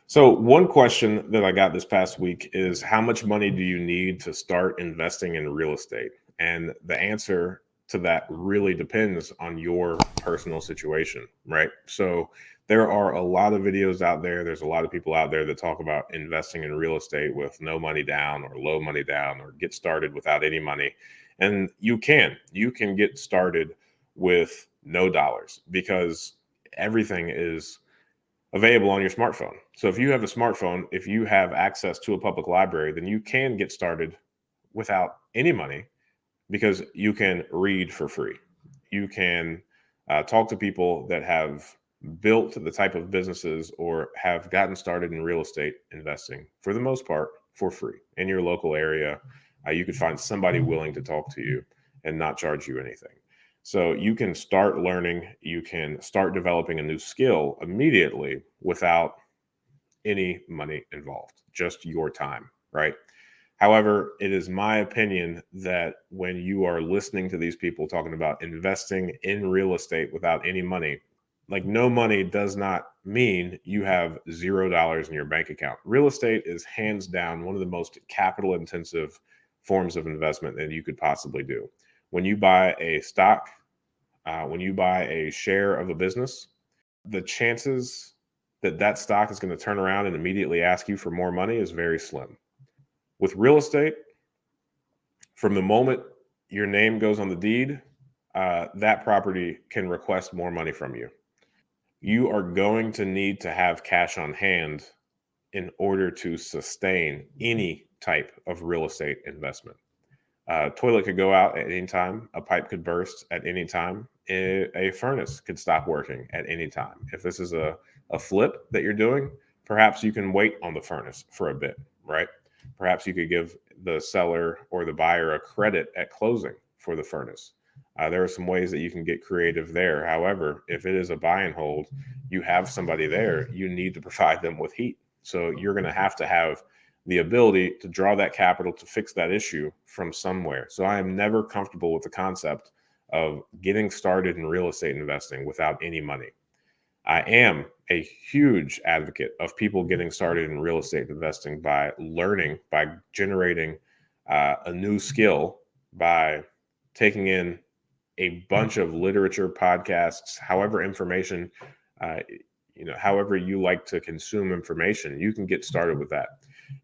So, one question that I got this past week is how much money do you need to start investing in real estate? And the answer to that really depends on your personal situation, right? So, there are a lot of videos out there. There's a lot of people out there that talk about investing in real estate with no money down or low money down or get started without any money. And you can get started with no dollars because everything is available on your smartphone. So if you have a smartphone, if you have access to a public library, then you can get started without any money because you can read for free. You can talk to people that have built the type of businesses or have gotten started in real estate investing for the most part for free in your local area. You could find somebody willing to talk to you and not charge you anything. So you can start learning, you can start developing a new skill immediately without any money involved, just your time, right? However, it is my opinion that when you are listening to these people talking about investing in real estate without any money, like no money does not mean you have $0 in your bank account. Real estate is hands down one of the most capital intensive forms of investment that you could possibly do. When you buy a stock, when you buy a share of a business, the chances that that stock is going to turn around and immediately ask you for more money is very slim. With real estate, from the moment your name goes on the deed, that property can request more money from you. You are going to need to have cash on hand in order to sustain any type of real estate investment. Toilet could go out at any time. A pipe could burst at any time. A furnace could stop working at any time. If this is a flip that you're doing, perhaps you can wait on the furnace for a bit, right? Perhaps you could give the seller or the buyer a credit at closing for the furnace. There are some ways that you can get creative there. However, if it is a buy and hold, you have somebody there, you need to provide them with heat. So you're going to have the ability to draw that capital to fix that issue from somewhere. So I am never comfortable with the concept of getting started in real estate investing without any money. I am a huge advocate of people getting started in real estate investing by learning, by generating a new skill, by taking in a bunch of literature, podcasts, however information, uh, however you like to consume information, you can get started with that.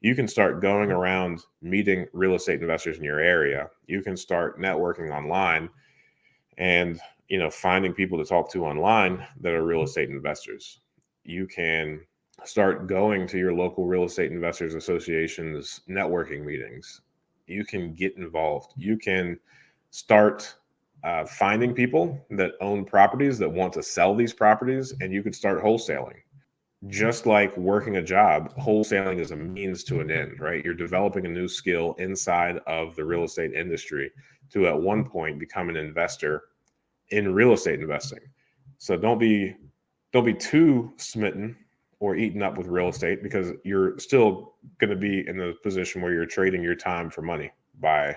You can start going around meeting real estate investors in your area. You can start networking online and finding people to talk to online that are real estate investors. You can start going to your local real estate investors associations networking meetings. You can get involved. You can start finding people that own properties that want to sell these properties, and you could start wholesaling. Just like working a job, wholesaling is a means to an end, right? You're developing a new skill inside of the real estate industry to at one point become an investor in real estate investing. So don't be too smitten or eaten up with real estate because you're still going to be in a position where you're trading your time for money by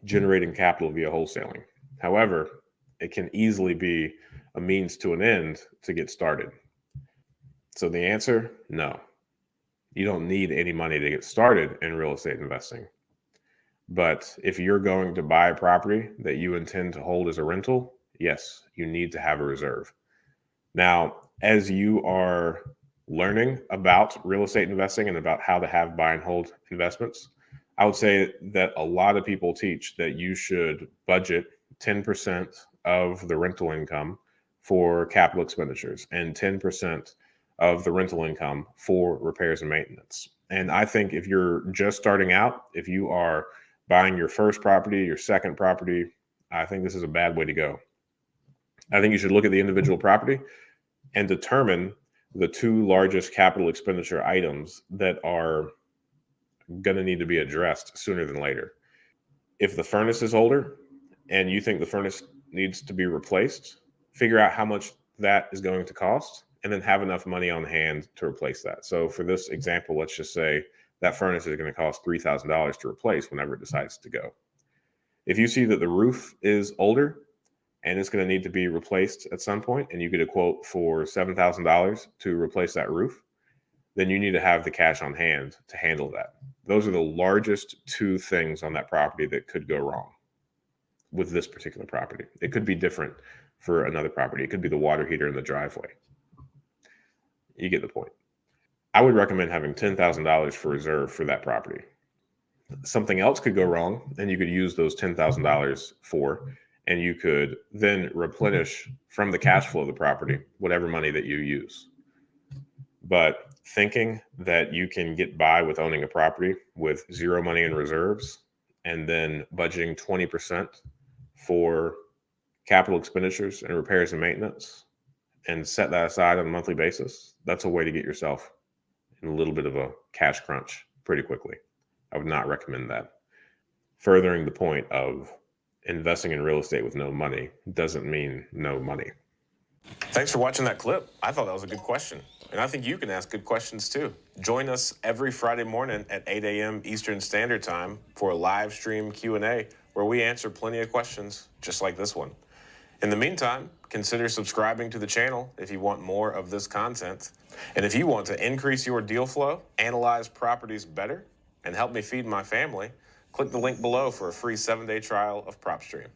generating capital via wholesaling. However, it can easily be a means to an end to get started. So the answer, no. You don't need any money to get started in real estate investing. But if you're going to buy a property that you intend to hold as a rental, yes, you need to have a reserve. Now, as you are learning about real estate investing and about how to have buy and hold investments, I would say that a lot of people teach that you should budget 10% of the rental income for capital expenditures and 10% of the rental income for repairs and maintenance. And I think if you're just starting out, if you are buying your first property, your second property, I think this is a bad way to go. I think you should look at the individual property and determine the two largest capital expenditure items that are going to need to be addressed sooner than later. If the furnace is older and you think the furnace needs to be replaced, figure out how much that is going to cost and then have enough money on hand to replace that. So for this example, let's just say that furnace is going to cost $3,000 to replace whenever it decides to go. If you see that the roof is older and it's going to need to be replaced at some point, and you get a quote for $7,000 to replace that roof, then you need to have the cash on hand to handle that. Those are the largest two things on that property that could go wrong with this particular property. It could be different for another property. It could be the water heater in the driveway. You get the point. I would recommend having $10,000 for reserve for that property. Something else could go wrong, and you could use those $10,000 for, and you could then replenish from the cash flow of the property whatever money that you use. But thinking that you can get by with owning a property with zero money in reserves and then budgeting 20% for capital expenditures and repairs and maintenance and set that aside on a monthly basis, that's a way to get yourself in a little bit of a cash crunch pretty quickly. I would not recommend that. Furthering the point of investing in real estate with no money doesn't mean no money. Thanks for watching that clip. I thought that was a good question. And I think you can ask good questions too. Join us every Friday morning at 8 a.m. Eastern Standard Time for a live stream Q&A where we answer plenty of questions just like this one. In the meantime, consider subscribing to the channel if you want more of this content. And if you want to increase your deal flow, analyze properties better, and help me feed my family, click the link below for a free 7-day trial of PropStream.